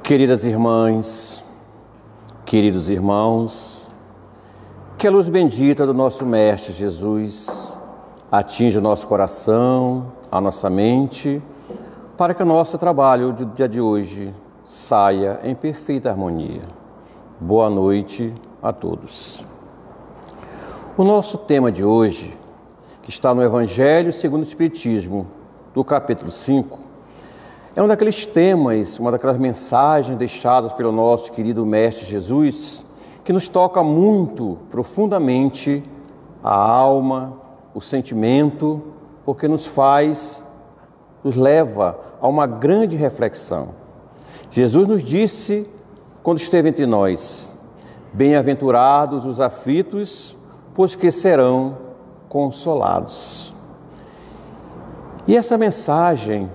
Queridas irmãs, queridos irmãos, que a luz bendita do nosso Mestre Jesus atinja o nosso coração, a nossa mente, para que o nosso trabalho do dia de hoje saia em perfeita harmonia. Boa noite a todos. O nosso tema de hoje, que está no Evangelho segundo o Espiritismo, do capítulo 5, é um daqueles temas, uma daquelas mensagens deixadas pelo nosso querido Mestre Jesus, que nos toca muito profundamente a alma, o sentimento, porque nos leva a uma grande reflexão. Jesus nos disse, quando esteve entre nós, bem-aventurados os aflitos, pois que serão consolados. E essa mensagem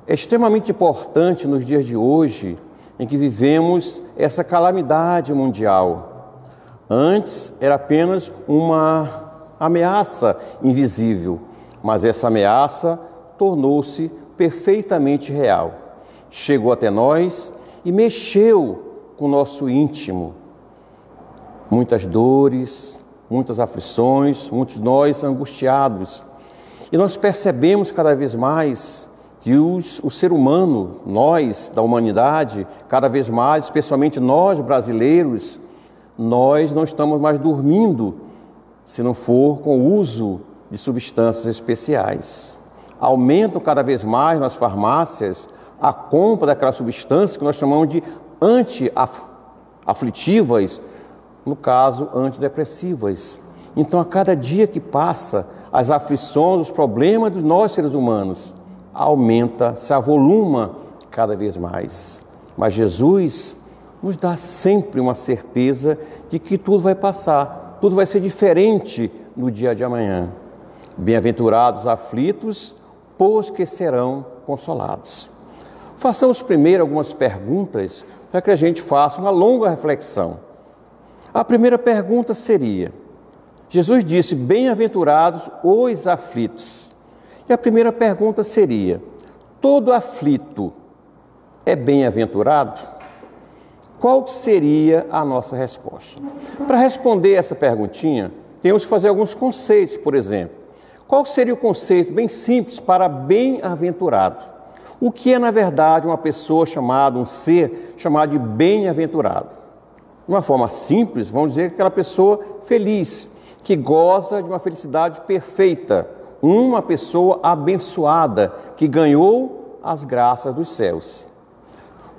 é extremamente importante nos dias de hoje, em que vivemos essa calamidade mundial. Antes era apenas uma ameaça invisível, mas essa ameaça tornou-se perfeitamente real. Chegou até nós e mexeu com o nosso íntimo. Muitas dores, muitas aflições, muitos nós angustiados. E nós percebemos cada vez mais que o ser humano, nós da humanidade, cada vez mais, especialmente nós brasileiros, nós não estamos mais dormindo se não for com o uso de substâncias especiais. Aumentam cada vez mais nas farmácias a compra daquelas substâncias que nós chamamos de anti-aflitivas, no caso, antidepressivas. Então, a cada dia que passa, as aflições, os problemas de nós seres humanos aumenta, se avoluma cada vez mais. Mas Jesus nos dá sempre uma certeza de que tudo vai passar, tudo vai ser diferente no dia de amanhã. Bem-aventurados os aflitos, pois que serão consolados. Façamos primeiro algumas perguntas para que a gente faça uma longa reflexão. A primeira pergunta seria: Jesus disse, bem-aventurados os aflitos. E a primeira pergunta seria: todo aflito é bem-aventurado? Qual seria a nossa resposta? Para responder essa perguntinha, temos que fazer alguns conceitos, por exemplo. Qual seria o conceito bem simples para bem-aventurado? O que é, na verdade, uma pessoa chamada, um ser chamado de bem-aventurado? De uma forma simples, vamos dizer que aquela pessoa feliz, que goza de uma felicidade perfeita, uma pessoa abençoada, que ganhou as graças dos céus.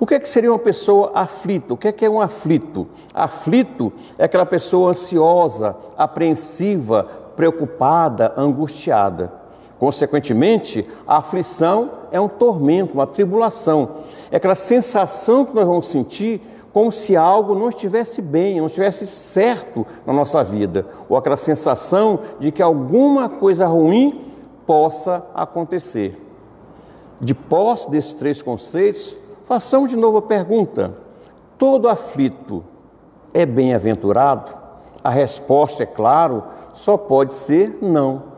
O que seria uma pessoa aflita? O que é um aflito? Aflito é aquela pessoa ansiosa, apreensiva, preocupada, angustiada. Consequentemente, a aflição é um tormento, uma tribulação. É aquela sensação que nós vamos sentir como se algo não estivesse bem, não estivesse certo na nossa vida. Ou aquela sensação de que alguma coisa ruim possa acontecer. De posse desses três conceitos, façamos de novo a pergunta: todo aflito é bem-aventurado? A resposta, é claro, só pode ser não.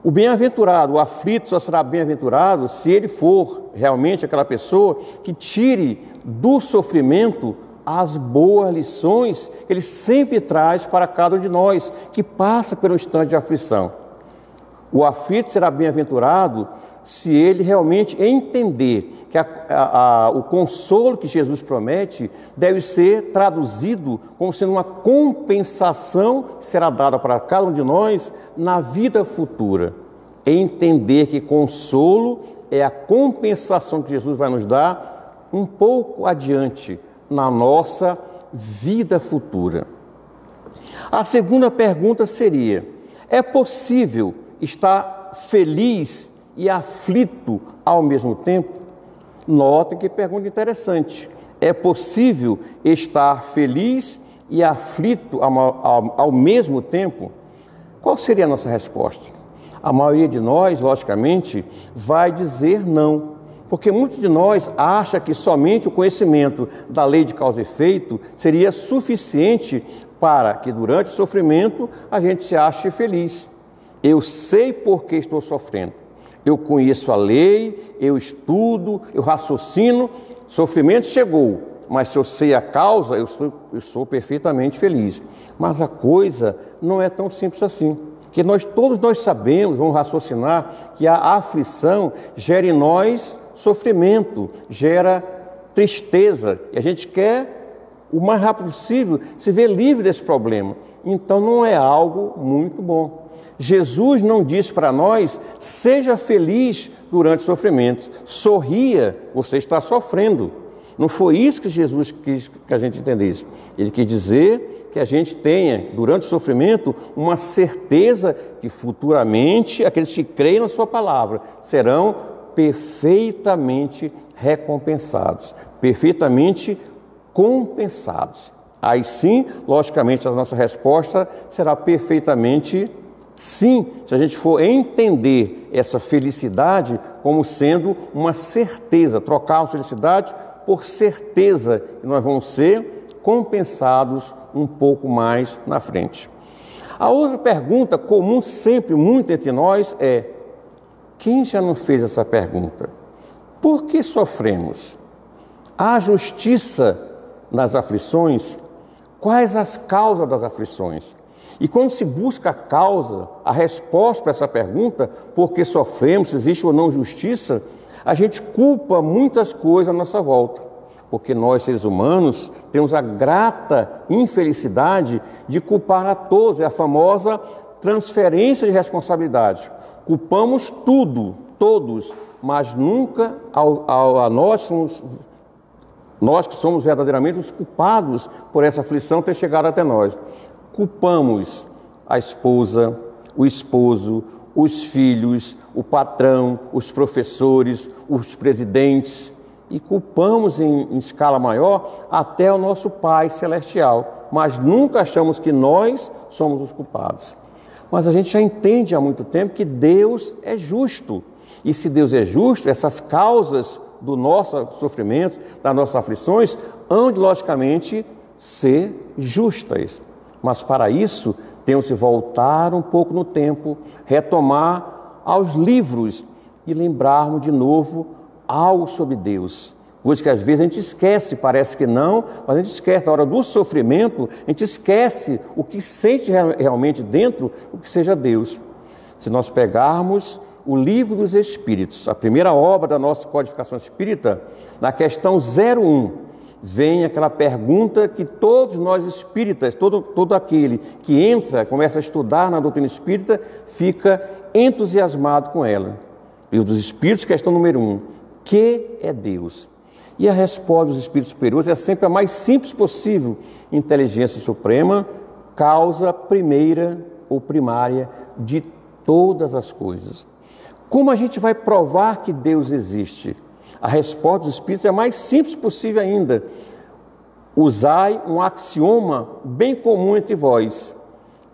O bem-aventurado, o aflito só será bem-aventurado se ele for realmente aquela pessoa que tire do sofrimento as boas lições que ele sempre traz para cada um de nós, que passa pelo instante de aflição. O aflito será bem-aventurado se ele realmente entender que o consolo que Jesus promete deve ser traduzido como sendo uma compensação que será dada para cada um de nós na vida futura. Entender que consolo é a compensação que Jesus vai nos dar um pouco adiante na nossa vida futura. A segunda pergunta seria: é possível estar feliz e aflito ao mesmo tempo? Notem que pergunta interessante. É possível estar feliz e aflito ao mesmo tempo? Qual seria a nossa resposta? A maioria de nós, logicamente, vai dizer não, porque muitos de nós acham que somente o conhecimento da lei de causa e efeito seria suficiente para que durante o sofrimento a gente se ache feliz. Eu sei por que estou sofrendo. Eu conheço a lei, eu estudo, eu raciocino, sofrimento chegou, mas se eu sei a causa, eu sou perfeitamente feliz. Mas a coisa não é tão simples assim, que todos nós sabemos, vamos raciocinar, que a aflição gera em nós sofrimento, gera tristeza, e a gente quer, o mais rápido possível, se ver livre desse problema. Então não é algo muito bom. Jesus não diz para nós: seja feliz durante o sofrimento, sorria, você está sofrendo. Não foi isso que Jesus quis que a gente entendesse. Ele quis dizer que a gente tenha, durante o sofrimento, uma certeza que futuramente aqueles que creem na sua palavra serão perfeitamente recompensados, perfeitamente compensados. Aí sim, logicamente, a nossa resposta será perfeitamente sim, se a gente for entender essa felicidade como sendo uma certeza, trocar a felicidade por certeza que nós vamos ser compensados um pouco mais na frente. A outra pergunta comum sempre muito entre nós é: quem já não fez essa pergunta? Por que sofremos? Há justiça nas aflições? Quais as causas das aflições? E quando se busca a causa, a resposta para essa pergunta, por que sofremos, se existe ou não justiça, a gente culpa muitas coisas à nossa volta. Porque nós, seres humanos, temos a grata infelicidade de culpar a todos, é a famosa transferência de responsabilidade. Culpamos tudo, todos, mas nunca a nós que somos verdadeiramente os culpados por essa aflição ter chegado até nós. Culpamos a esposa, o esposo, os filhos, o patrão, os professores, os presidentes, e culpamos em escala maior até o nosso Pai Celestial, mas nunca achamos que nós somos os culpados. Mas a gente já entende há muito tempo que Deus é justo. E se Deus é justo, essas causas do nosso sofrimento, das nossas aflições, hão de, logicamente, ser justas. Mas para isso, temos que voltar um pouco no tempo, retomar aos livros e lembrarmos de novo algo sobre Deus. Coisa que às vezes a gente esquece, parece que não, mas a gente esquece. Na hora do sofrimento, a gente esquece o que sente realmente dentro, o que seja Deus. Se nós pegarmos o Livro dos Espíritos, a primeira obra da nossa codificação espírita, na questão 01, vem aquela pergunta que todos nós espíritas, todo aquele que entra, começa a estudar na doutrina espírita, fica entusiasmado com ela. Livro dos Espíritos, questão número 1, que é Deus? E a resposta dos espíritos superiores é sempre a mais simples possível: inteligência suprema, causa primeira ou primária de todas as coisas. Como a gente vai provar que Deus existe? A resposta dos espíritos é a mais simples possível ainda. Usai um axioma bem comum entre vós: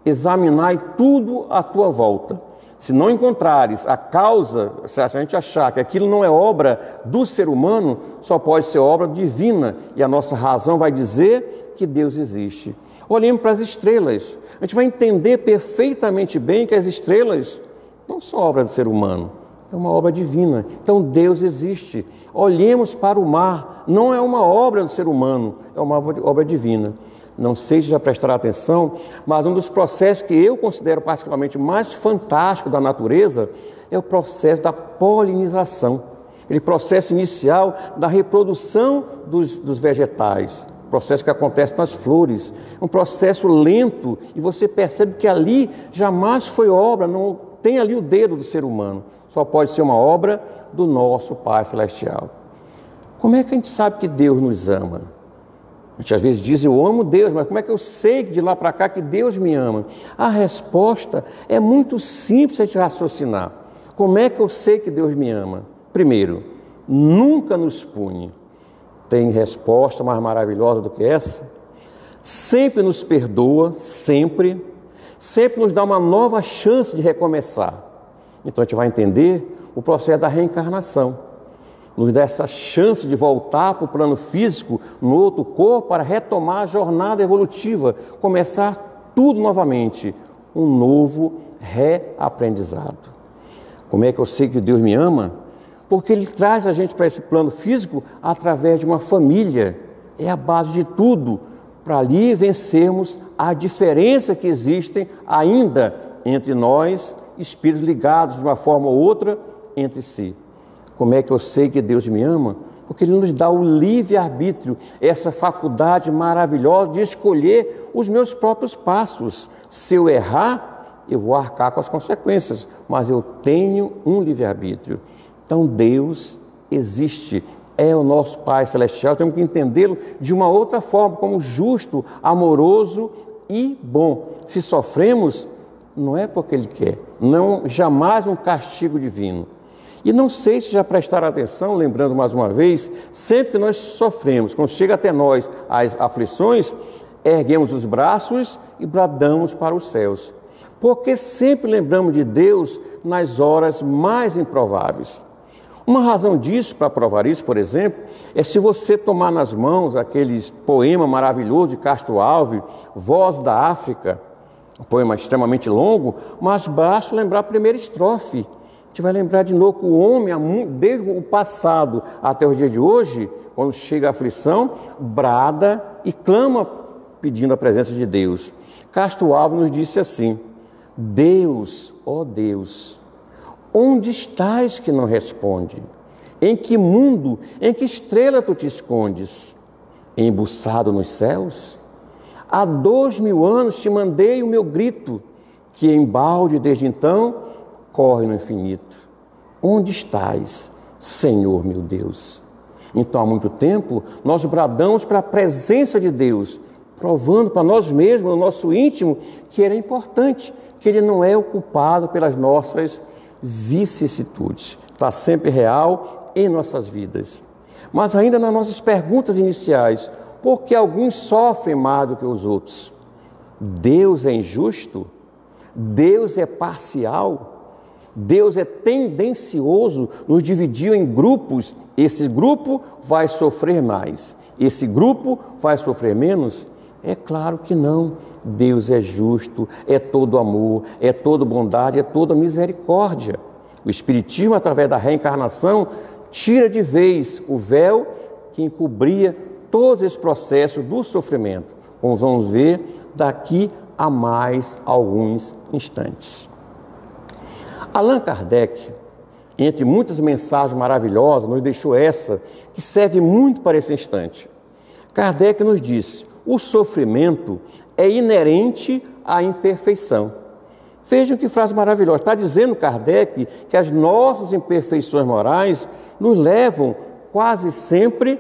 examinai tudo à tua volta. Se não encontrares a causa, se a gente achar que aquilo não é obra do ser humano, só pode ser obra divina, e a nossa razão vai dizer que Deus existe. Olhemos para as estrelas, a gente vai entender perfeitamente bem que as estrelas não são obra do ser humano, é uma obra divina. Então Deus existe. Olhemos para o mar, não é uma obra do ser humano, é uma obra divina. Não sei se já prestaram atenção, mas um dos processos que eu considero particularmente mais fantástico da natureza é o processo da polinização, aquele processo inicial da reprodução dos vegetais, processo que acontece nas flores, um processo lento, e você percebe que ali jamais foi obra, não tem ali o dedo do ser humano, só pode ser uma obra do nosso Pai Celestial. Como é que a gente sabe que Deus nos ama? A gente às vezes diz: eu amo Deus, mas como é que eu sei de lá para cá que Deus me ama? A resposta é muito simples a gente raciocinar. Como é que eu sei que Deus me ama? Primeiro, nunca nos pune. Tem resposta mais maravilhosa do que essa? Sempre nos perdoa, sempre nos dá uma nova chance de recomeçar. Então a gente vai entender o processo da reencarnação. Nos dá essa chance de voltar para o plano físico, no outro corpo, para retomar a jornada evolutiva, começar tudo novamente, um novo reaprendizado. Como é que eu sei que Deus me ama? Porque Ele traz a gente para esse plano físico através de uma família. É a base de tudo, para ali vencermos a diferença que existem ainda entre nós, espíritos ligados de uma forma ou outra entre si. Como é que eu sei que Deus me ama? Porque Ele nos dá o livre-arbítrio, essa faculdade maravilhosa de escolher os meus próprios passos. Se eu errar, eu vou arcar com as consequências, mas eu tenho um livre-arbítrio. Então Deus existe, é o nosso Pai Celestial, temos que entendê-lo de uma outra forma, como justo, amoroso e bom. Se sofremos, não é porque Ele quer, não, jamais um castigo divino. E não sei se já prestaram atenção, lembrando mais uma vez, sempre que nós sofremos, quando chega até nós as aflições, erguemos os braços e bradamos para os céus. Porque sempre lembramos de Deus nas horas mais improváveis. Uma razão disso, para provar isso, por exemplo, é se você tomar nas mãos aqueles poema maravilhoso de Castro Alves, Voz da África, um poema extremamente longo, mas basta lembrar a primeira estrofe. A gente vai lembrar de novo que o homem, desde o passado até o dia de hoje, quando chega a aflição, brada e clama pedindo a presença de Deus. Castro Alves nos disse assim: Deus, ó Deus, onde estás que não responde? Em que mundo, em que estrela tu te escondes? Embuçado nos céus? Há 2000 anos te mandei o meu grito, que embalde desde então corre no infinito. Onde estás, Senhor meu Deus? Então, há muito tempo, nós bradamos para a presença de Deus, provando para nós mesmos, no nosso íntimo, que Ele é importante, que Ele não é o culpado pelas nossas vicissitudes. Está sempre real em nossas vidas. Mas ainda nas nossas perguntas iniciais, por que alguns sofrem mais do que os outros? Deus é injusto? Deus é parcial? Deus é tendencioso, nos dividiu em grupos. Esse grupo vai sofrer mais, esse grupo vai sofrer menos? É claro que não. Deus é justo, é todo amor, é toda bondade, é toda misericórdia. O Espiritismo, através da reencarnação, tira de vez o véu que encobria todo esse processo do sofrimento, como vamos ver daqui a mais alguns instantes. Allan Kardec, entre muitas mensagens maravilhosas, nos deixou essa, que serve muito para esse instante. Kardec nos disse: o sofrimento é inerente à imperfeição. Vejam que frase maravilhosa. Está dizendo Kardec que as nossas imperfeições morais nos levam quase sempre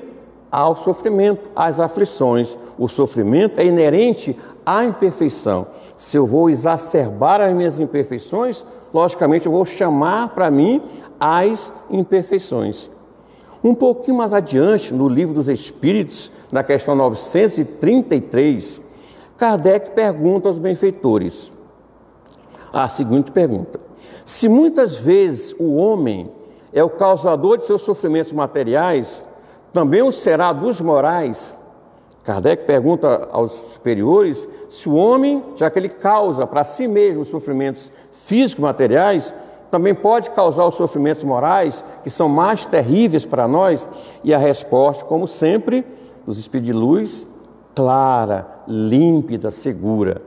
ao sofrimento, às aflições. O sofrimento é inerente à imperfeição. Se eu vou exacerbar as minhas imperfeições, logicamente eu vou chamar para mim as imperfeições. Um pouquinho mais adiante, no Livro dos Espíritos, na questão 933, Kardec pergunta aos benfeitores a seguinte pergunta: se muitas vezes o homem é o causador de seus sofrimentos materiais, também o será dos morais? Kardec pergunta aos superiores se o homem, já que ele causa para si mesmo os sofrimentos físicos materiais, também pode causar os sofrimentos morais, que são mais terríveis para nós? E a resposta, como sempre, dos Espíritos de Luz, clara, límpida, segura.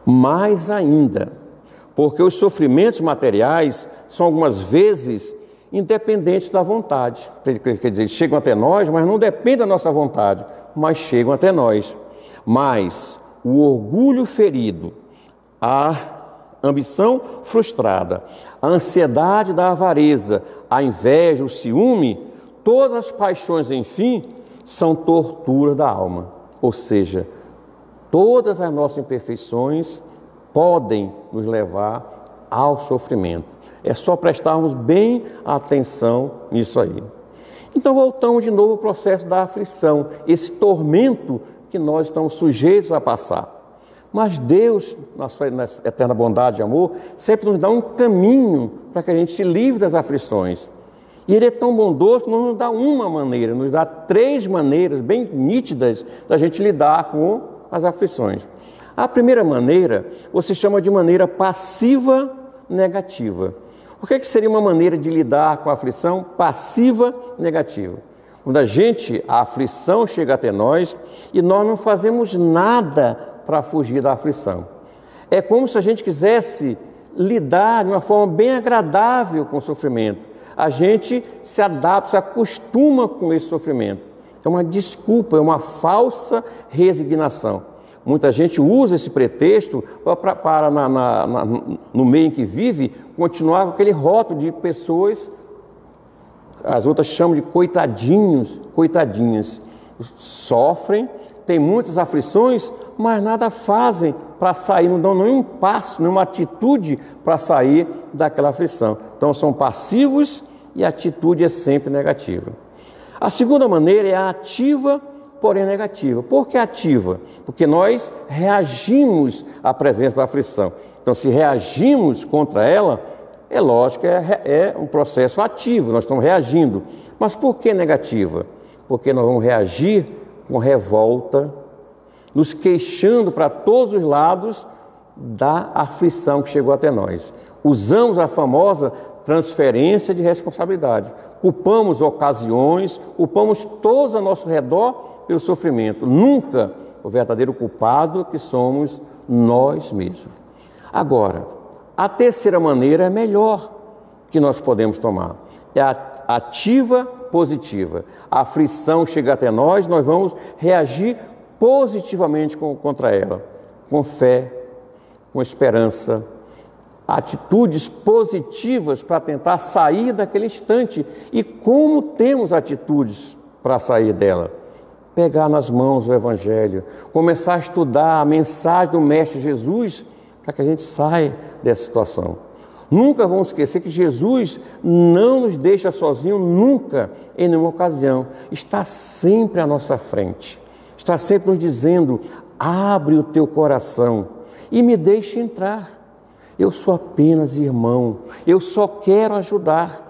Mais ainda, porque os sofrimentos materiais são algumas vezes independentes da vontade. Quer dizer, chegam até nós, mas não depende da nossa vontade, mas chegam até nós. Mas o orgulho ferido, a ambição frustrada, a ansiedade da avareza, a inveja, o ciúme, todas as paixões, enfim, são tortura da alma. Ou seja, todas as nossas imperfeições podem nos levar ao sofrimento. É só prestarmos bem atenção nisso aí. Então voltamos de novo ao processo da aflição, esse tormento que nós estamos sujeitos a passar. Mas Deus, na sua eterna bondade e amor, sempre nos dá um caminho para que a gente se livre das aflições. E Ele é tão bondoso que não nos dá uma maneira, nos dá 3 maneiras bem nítidas da gente lidar com as aflições. A primeira maneira, você chama de maneira passiva negativa. O que seria uma maneira de lidar com a aflição passiva negativa? Quando a aflição chega até nós e nós não fazemos nada para fugir da aflição. É como se a gente quisesse lidar de uma forma bem agradável com o sofrimento. A gente se adapta, se acostuma com esse sofrimento. É uma desculpa, é uma falsa resignação. Muita gente usa esse pretexto para no meio em que vive, continuar com aquele rótulo de pessoas, as outras chamam de coitadinhos, coitadinhas. Sofrem, têm muitas aflições, mas nada fazem para sair, não dão nenhum passo, nenhuma atitude para sair daquela aflição. Então são passivos e a atitude é sempre negativa. A segunda maneira é a ativa, porém negativa. Por que ativa? Porque nós reagimos à presença da aflição. Então, se reagimos contra ela, é lógico que é um processo ativo, nós estamos reagindo. Mas por que negativa? Porque nós vamos reagir com revolta, nos queixando para todos os lados da aflição que chegou até nós. Usamos a famosa transferência de responsabilidade. Culpamos ocasiões, culpamos todos ao nosso redor pelo sofrimento. Nunca o verdadeiro culpado que somos nós mesmos. Agora, a terceira maneira é melhor que nós podemos tomar. É a ativa positiva. A aflição chega até nós, nós vamos reagir positivamente contra ela, com fé, com esperança, atitudes positivas para tentar sair daquele instante. E como temos atitudes para sair dela? Pegar nas mãos o Evangelho, começar a estudar a mensagem do Mestre Jesus para que a gente saia dessa situação. Nunca vamos esquecer que Jesus não nos deixa sozinhos, nunca, em nenhuma ocasião. Está sempre à nossa frente. Está sempre nos dizendo: abre o teu coração e me deixe entrar. Eu sou apenas irmão, eu só quero ajudar.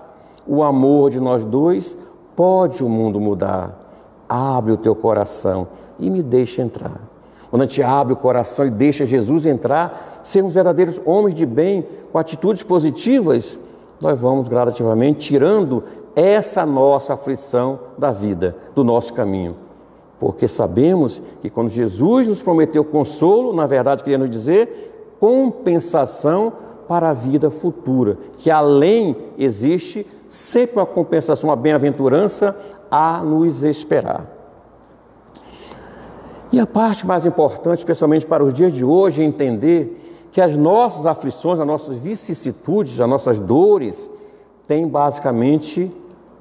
O amor de nós dois pode o mundo mudar. Abre o teu coração e me deixe entrar. Quando a gente abre o coração e deixa Jesus entrar, sermos verdadeiros homens de bem, com atitudes positivas, nós vamos gradativamente tirando essa nossa aflição da vida, do nosso caminho. Porque sabemos que quando Jesus nos prometeu consolo, na verdade queria nos dizer compensação para a vida futura, que além existe sempre uma compensação, uma bem-aventurança a nos esperar. E a parte mais importante, especialmente para os dias de hoje, é entender que as nossas aflições, as nossas vicissitudes, as nossas dores, têm basicamente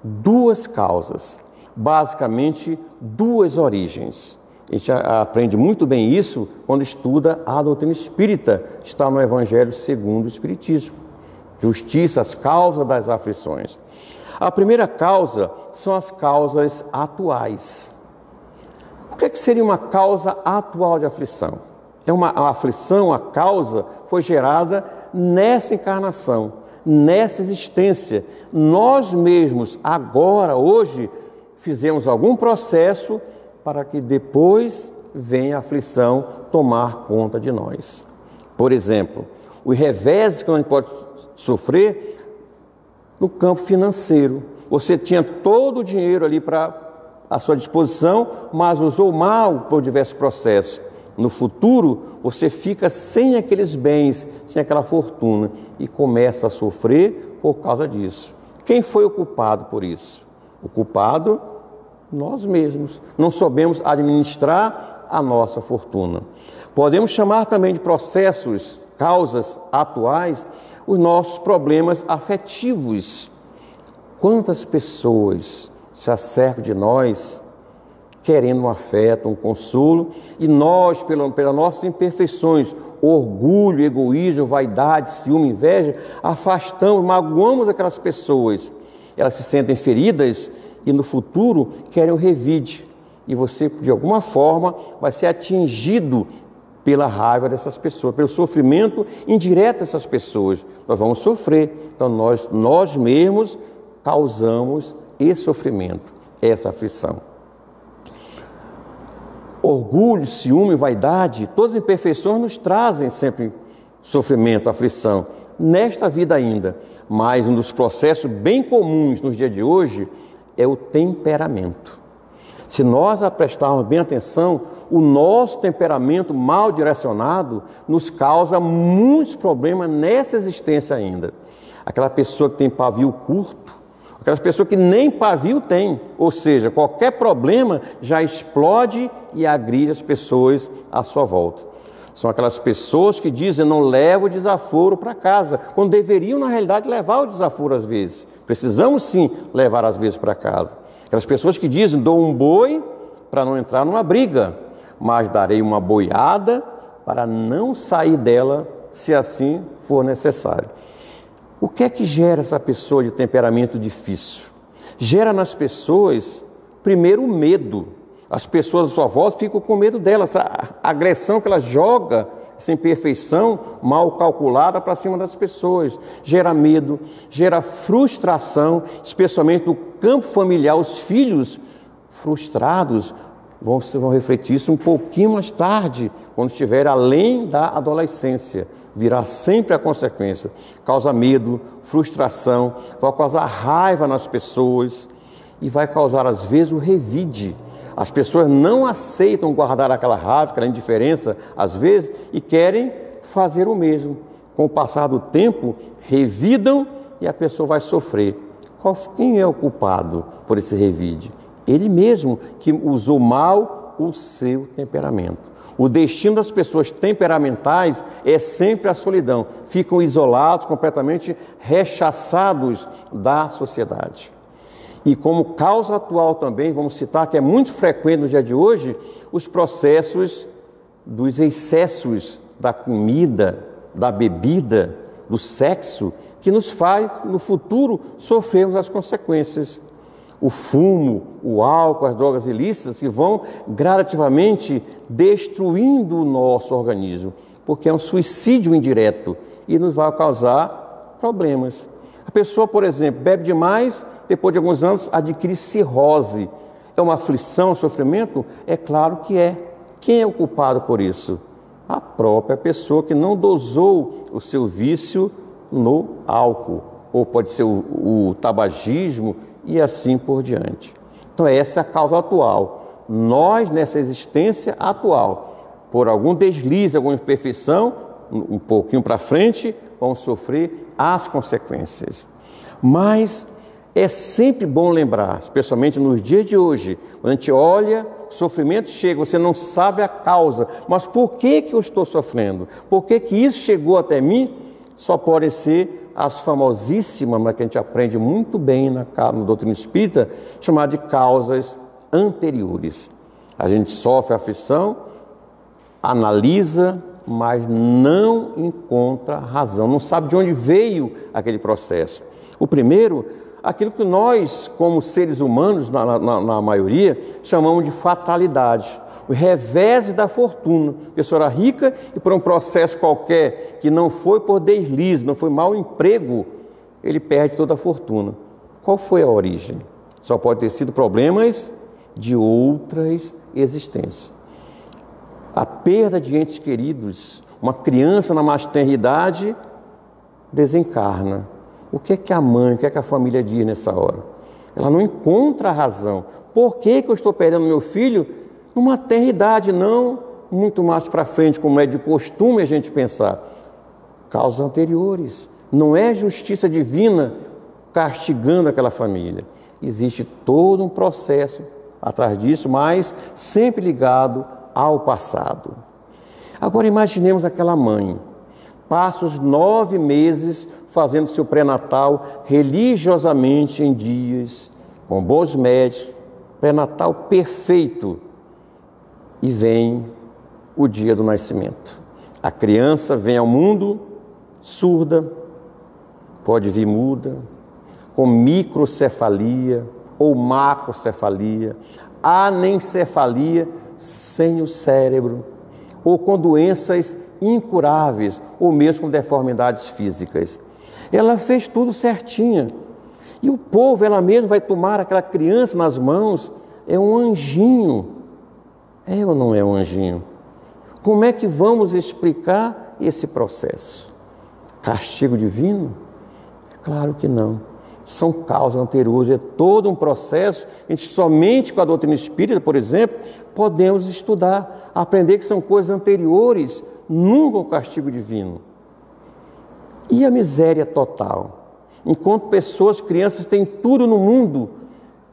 duas causas, basicamente duas origens. A gente aprende muito bem isso quando estuda a doutrina espírita, está no Evangelho segundo o Espiritismo. Justiça, as causas das aflições. A primeira causa são as causas atuais. O que é que seria uma causa atual de aflição? A aflição, a causa, foi gerada nessa encarnação, nessa existência. Nós mesmos, agora, hoje, fizemos algum processo para que depois venha a aflição tomar conta de nós. Por exemplo, o revés que a gente pode sofrer no campo financeiro. Você tinha todo o dinheiro ali à sua disposição, mas usou mal por diversos processos. No futuro, você fica sem aqueles bens, sem aquela fortuna e começa a sofrer por causa disso. Quem foi o culpado por isso? O culpado, nós mesmos. Não soubemos administrar a nossa fortuna. Podemos chamar também de processos, causas atuais, os nossos problemas afetivos. Quantas pessoas se acercam de nós querendo um afeto, um consolo, e nós, pelas nossas imperfeições, orgulho, egoísmo, vaidade, ciúme, inveja, afastamos, magoamos aquelas pessoas. Elas se sentem feridas e no futuro querem o revide. E você, de alguma forma, vai ser atingido pela raiva dessas pessoas, pelo sofrimento indireto dessas pessoas. Nós vamos sofrer. Então nós mesmos causamos esse sofrimento, essa aflição. Orgulho, ciúme, vaidade, todas as imperfeições nos trazem sempre sofrimento, aflição, nesta vida ainda. Mas um dos processos bem comuns nos dias de hoje é o temperamento. Se nós prestarmos bem atenção, o nosso temperamento mal direcionado nos causa muitos problemas nessa existência ainda. Aquela pessoa que tem pavio curto, aquelas pessoas que nem pavio tem, ou seja, qualquer problema já explode e agride as pessoas à sua volta. São aquelas pessoas que dizem: não levo o desaforo para casa, quando deveriam, na realidade, levar o desaforo às vezes. Precisamos sim levar às vezes para casa. Aquelas pessoas que dizem: dou um boi para não entrar numa briga, mas darei uma boiada para não sair dela, se assim for necessário. O que é que gera essa pessoa de temperamento difícil? Gera nas pessoas, primeiro, o medo. As pessoas à sua volta ficam com medo dela, essa agressão que ela joga, essa imperfeição mal calculada para cima das pessoas. Gera medo, gera frustração, especialmente no campo familiar. Os filhos frustrados vão refletir isso um pouquinho mais tarde, quando estiver além da adolescência. Virá sempre a consequência. Causa medo, frustração, vai causar raiva nas pessoas e vai causar, às vezes, o revide. As pessoas não aceitam guardar aquela raiva, aquela indiferença, às vezes, e querem fazer o mesmo. Com o passar do tempo, revidam e a pessoa vai sofrer. Quem é o culpado por esse revide? Ele mesmo, que usou mal o seu temperamento. O destino das pessoas temperamentais é sempre a solidão. Ficam isolados, completamente rechaçados da sociedade. E como causa atual também, vamos citar que é muito frequente no dia de hoje, os processos dos excessos da comida, da bebida, do sexo, que nos faz, no futuro, sofrermos as consequências. O fumo, o álcool, as drogas ilícitas que vão gradativamente destruindo o nosso organismo, porque é um suicídio indireto e nos vai causar problemas. A pessoa, por exemplo, bebe demais, depois de alguns anos adquire cirrose. É uma aflição, um sofrimento? É claro que é. Quem é o culpado por isso? A própria pessoa que não dosou o seu vício no álcool, ou pode ser o tabagismo e assim por diante. Então essa é a causa atual. Nós, nessa existência atual, por algum deslize, alguma imperfeição, um pouquinho para frente, vamos sofrer as consequências. Mas é sempre bom lembrar, especialmente nos dias de hoje, quando a gente olha, o sofrimento chega, você não sabe a causa, mas por que eu estou sofrendo? Por que isso chegou até mim? Só podem ser as famosíssimas, mas que a gente aprende muito bem na doutrina espírita, chamada de causas anteriores. A gente sofre aflição, analisa, mas não encontra razão, não sabe de onde veio aquele processo. O primeiro, aquilo que nós, como seres humanos, na maioria, chamamos de fatalidade. O revés da fortuna. A pessoa era rica e por um processo qualquer que não foi por deslize, não foi mau emprego, ele perde toda a fortuna. Qual foi a origem? Só pode ter sido problemas de outras existências. A perda de entes queridos, uma criança na mais tenra idade desencarna. O que é que a mãe, o que é que a família diz nessa hora? Ela não encontra a razão. Por que eu estou perdendo meu filho numa tenra idade, não muito mais para frente, como é de costume a gente pensar? Causas anteriores. Não é justiça divina castigando aquela família. Existe todo um processo atrás disso, mas sempre ligado ao passado. Agora imaginemos aquela mãe. Passa os 9 meses fazendo seu pré-natal religiosamente em dias, com bons médicos, pré-natal perfeito. E vem o dia do nascimento. A criança vem ao mundo surda, pode vir muda, com microcefalia ou macrocefalia, anencefalia sem o cérebro, ou com doenças incuráveis, ou mesmo com deformidades físicas. Ela fez tudo certinha. E o povo, ela mesma vai tomar aquela criança nas mãos, é um anjinho. É ou não é um anjinho? Como é que vamos explicar esse processo? Castigo divino? Claro que não. São causas anteriores, é todo um processo. A gente somente com a doutrina espírita, por exemplo, podemos estudar, aprender que são coisas anteriores, nunca o castigo divino. E a miséria total? Enquanto pessoas, crianças têm tudo no mundo,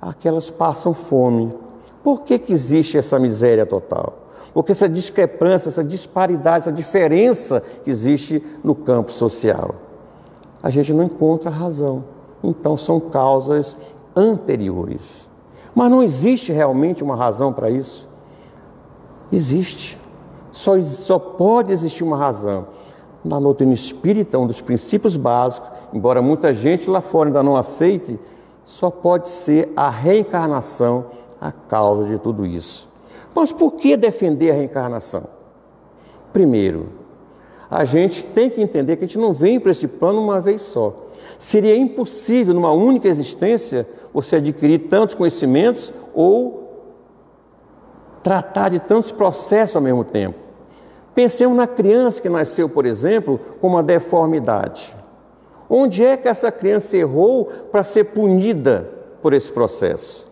aquelas passam fome. Por que existe essa miséria total? Porque essa discrepância, essa disparidade, essa diferença que existe no campo social. A gente não encontra razão. Então são causas anteriores. Mas não existe realmente uma razão para isso? Existe. Só pode existir uma razão. Na doutrina espírita, um dos princípios básicos, embora muita gente lá fora ainda não aceite, só pode ser a reencarnação a causa de tudo isso. Mas por que defender a reencarnação? Primeiro, a gente tem que entender que a gente não vem para esse plano uma vez só. Seria impossível, numa única existência, você adquirir tantos conhecimentos ou tratar de tantos processos ao mesmo tempo. Pensemos na criança que nasceu, por exemplo, com uma deformidade. Onde é que essa criança errou para ser punida por esse processo?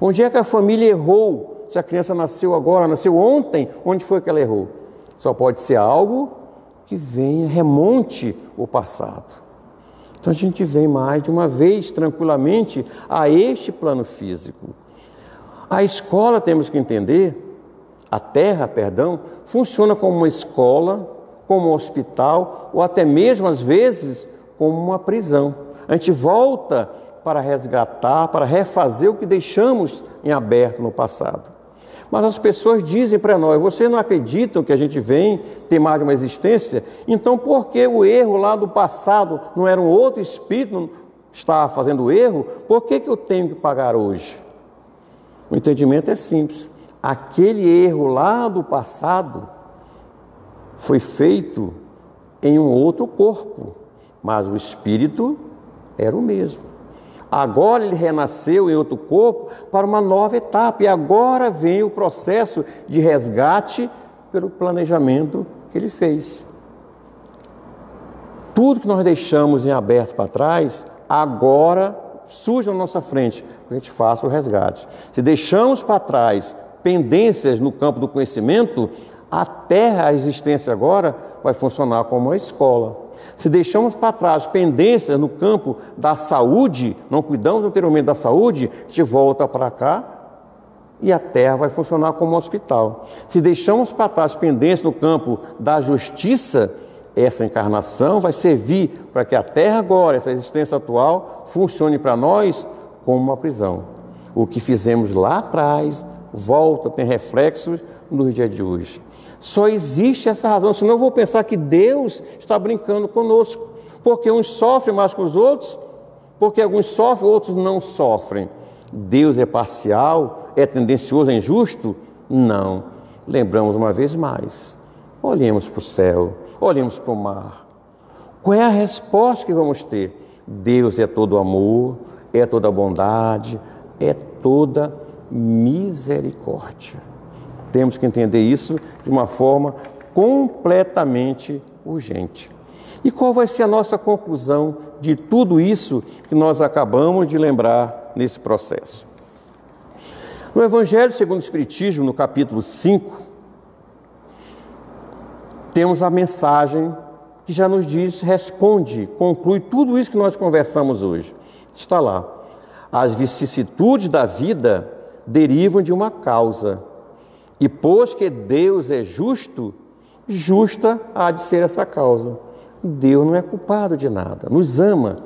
Onde é que a família errou? Se a criança nasceu agora, nasceu ontem, onde foi que ela errou? Só pode ser algo que venha, remonte o passado. Então a gente vem mais de uma vez, tranquilamente, a este plano físico. A escola, temos que entender, a Terra, funciona como uma escola, como um hospital, ou até mesmo, às vezes, como uma prisão. A gente volta para resgatar, para refazer o que deixamos em aberto no passado. Mas as pessoas dizem para nós: vocês não acreditam que a gente vem ter mais de uma existência? Então por que o erro lá do passado não era um outro espírito que estava fazendo o erro? Por que eu tenho que pagar hoje? O entendimento é simples. Aquele erro lá do passado foi feito em um outro corpo, mas o espírito era o mesmo. Agora ele renasceu em outro corpo para uma nova etapa, e agora vem o processo de resgate pelo planejamento que ele fez. Tudo que nós deixamos em aberto para trás, agora surge na nossa frente, para a gente faça o resgate. Se deixamos para trás pendências no campo do conhecimento, a Terra, a existência agora, vai funcionar como uma escola. Se deixamos para trás pendências no campo da saúde, não cuidamos anteriormente da saúde, a gente volta para cá e a Terra vai funcionar como um hospital. Se deixamos para trás pendências no campo da justiça, essa encarnação vai servir para que a Terra agora, essa existência atual, funcione para nós como uma prisão. O que fizemos lá atrás volta, tem reflexos no dia de hoje. Só existe essa razão, senão eu vou pensar que Deus está brincando conosco, porque uns sofrem mais que os outros, porque alguns sofrem, outros não sofrem. Deus é parcial, é tendencioso, é injusto? Não. Lembramos uma vez mais, olhemos para o céu, olhemos para o mar. Qual é a resposta que vamos ter? Deus é todo amor, é toda bondade, é toda misericórdia. Temos que entender isso de uma forma completamente urgente. E qual vai ser a nossa conclusão de tudo isso que nós acabamos de lembrar nesse processo? No Evangelho segundo o Espiritismo, no capítulo 5, temos a mensagem que já nos diz, responde, conclui tudo isso que nós conversamos hoje. Está lá. As vicissitudes da vida derivam de uma causa. E pois que Deus é justo, justa há de ser essa causa. Deus não é culpado de nada, nos ama,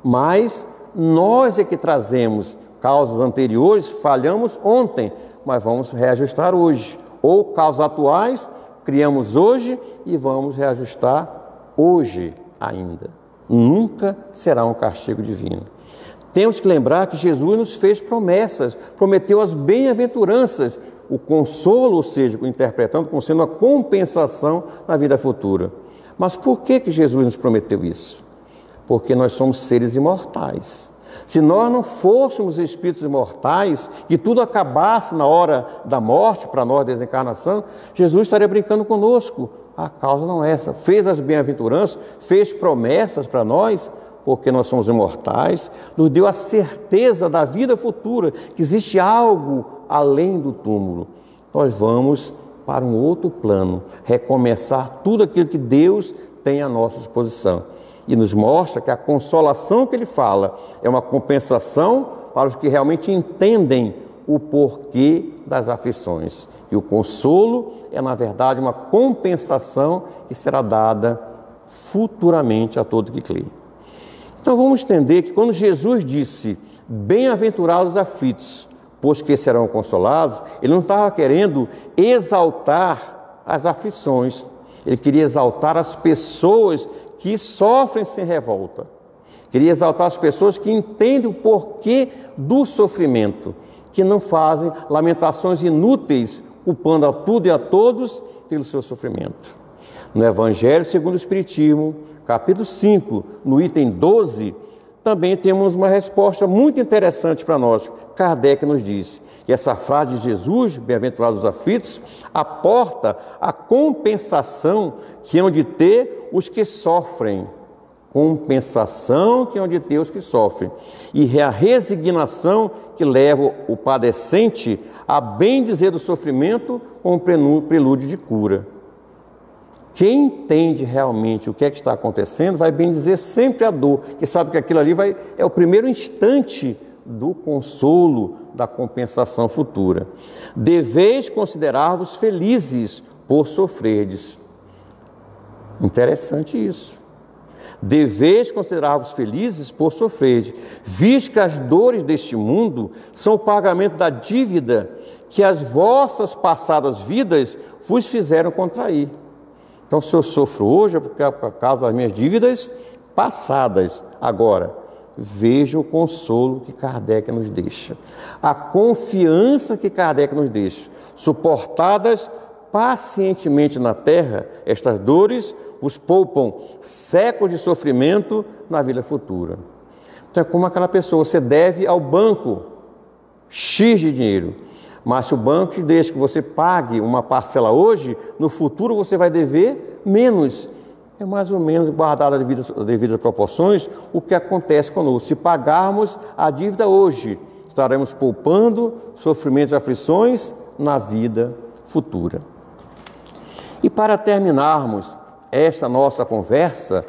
mas nós é que trazemos causas anteriores, falhamos ontem, mas vamos reajustar hoje. Ou causas atuais, criamos hoje e vamos reajustar hoje ainda. Nunca será um castigo divino. Temos que lembrar que Jesus nos fez promessas, prometeu as bem-aventuranças, o consolo, ou seja, interpretando como sendo uma compensação na vida futura. Mas por que Jesus nos prometeu isso? Porque nós somos seres imortais. Se nós não fôssemos espíritos imortais, que tudo acabasse na hora da morte, para nós, desencarnação, Jesus estaria brincando conosco. A causa não é essa. Fez as bem-aventuranças, fez promessas para nós, porque nós somos imortais, nos deu a certeza da vida futura, que existe algo além do túmulo. Nós vamos para um outro plano, recomeçar tudo aquilo que Deus tem à nossa disposição. E nos mostra que a consolação que ele fala é uma compensação para os que realmente entendem o porquê das aflições. E o consolo é, na verdade, uma compensação que será dada futuramente a todo que crê. Então vamos entender que quando Jesus disse, bem-aventurados os aflitos, pois que serão consolados, ele não estava querendo exaltar as aflições, ele queria exaltar as pessoas que sofrem sem revolta, queria exaltar as pessoas que entendem o porquê do sofrimento, que não fazem lamentações inúteis, culpando a tudo e a todos pelo seu sofrimento. No Evangelho segundo o Espiritismo, capítulo 5, no item 12, também temos uma resposta muito interessante para nós. Kardec nos diz, e essa frase de Jesus, bem-aventurados os aflitos, aporta a compensação que hão de ter os que sofrem. Compensação que hão de ter os que sofrem. E a resignação que leva o padecente a bem dizer do sofrimento como prelúdio de cura. Quem entende realmente o que é que está acontecendo vai bem dizer sempre a dor, que sabe que aquilo ali é o primeiro instante do consolo, da compensação futura. Deveis considerar-vos felizes por sofrerdes. Interessante isso. Deveis considerar-vos felizes por sofrer, visto que as dores deste mundo são o pagamento da dívida que as vossas passadas vidas vos fizeram contrair. Então, se eu sofro hoje é por causa das minhas dívidas passadas. Agora, veja o consolo que Kardec nos deixa, a confiança que Kardec nos deixa. Suportadas pacientemente na terra, estas dores os poupam séculos de sofrimento na vida futura. Então é como aquela pessoa, você deve ao banco X de dinheiro, mas se o banco te deixa que você pague uma parcela hoje, no futuro você vai dever menos. É mais ou menos, guardado as devidas proporções, o que acontece conosco. Se pagarmos a dívida hoje, estaremos poupando sofrimentos e aflições na vida futura. E para terminarmos esta nossa conversa,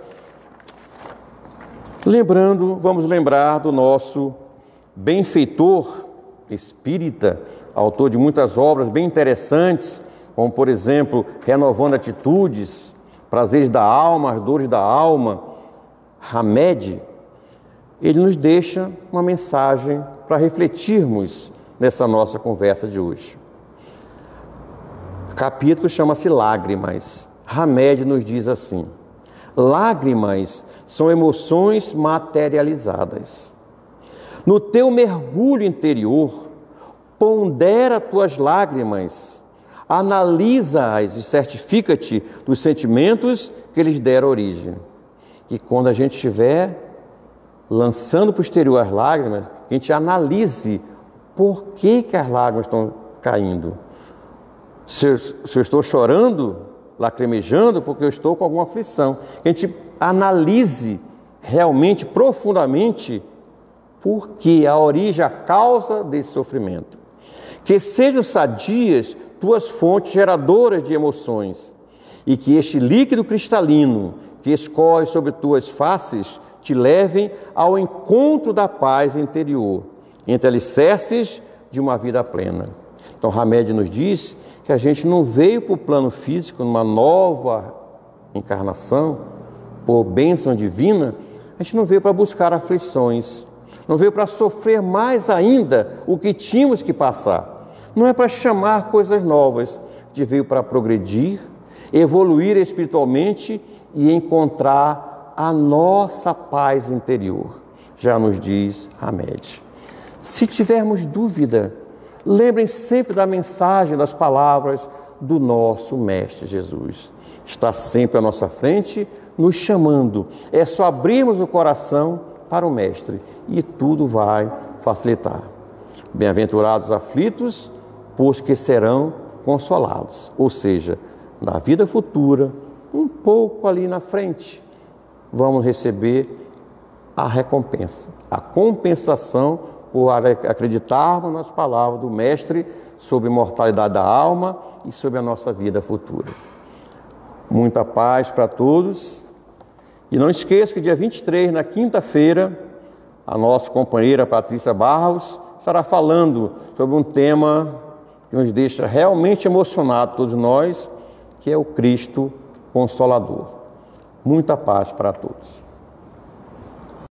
vamos lembrar do nosso benfeitor espírita, autor de muitas obras bem interessantes, como por exemplo, Renovando Atitudes, Prazeres da Alma, As Dores da Alma, Hamed. Ele nos deixa uma mensagem para refletirmos nessa nossa conversa de hoje. O capítulo chama-se Lágrimas. Hamed nos diz assim: lágrimas são emoções materializadas. No teu mergulho interior, pondera tuas lágrimas, analisa-as e certifica-te dos sentimentos que lhes deram origem. E quando a gente estiver lançando para o exterior as lágrimas, a gente analise por que as lágrimas estão caindo. Se eu estou chorando, lacrimejando, porque eu estou com alguma aflição. A gente analise realmente, profundamente, por que a origem, a causa desse sofrimento. Que sejam sadias tuas fontes geradoras de emoções, e que este líquido cristalino que escorre sobre tuas faces te levem ao encontro da paz interior, entre alicerces de uma vida plena. Então, Hamed nos diz que a gente não veio para o plano físico numa nova encarnação, por bênção divina, a gente não veio para buscar aflições, não veio para sofrer mais ainda o que tínhamos que passar. Não é para chamar coisas novas, a gente veio para progredir, evoluir espiritualmente e encontrar a nossa paz interior. Já nos diz Hamed. Se tivermos dúvida, lembrem sempre da mensagem, das palavras do nosso Mestre Jesus. Está sempre à nossa frente, nos chamando. É só abrirmos o coração para o Mestre e tudo vai facilitar. Bem-aventurados aflitos, pois que serão consolados. Ou seja, na vida futura, um pouco ali na frente, vamos receber a recompensa, a compensação por acreditarmos nas palavras do Mestre sobre a imortalidade da alma e sobre a nossa vida futura. Muita paz para todos. E não esqueça que dia 23, na quinta-feira, a nossa companheira Patrícia Barros estará falando sobre um tema que nos deixa realmente emocionados, todos nós, que é o Cristo Consolador. Muita paz para todos.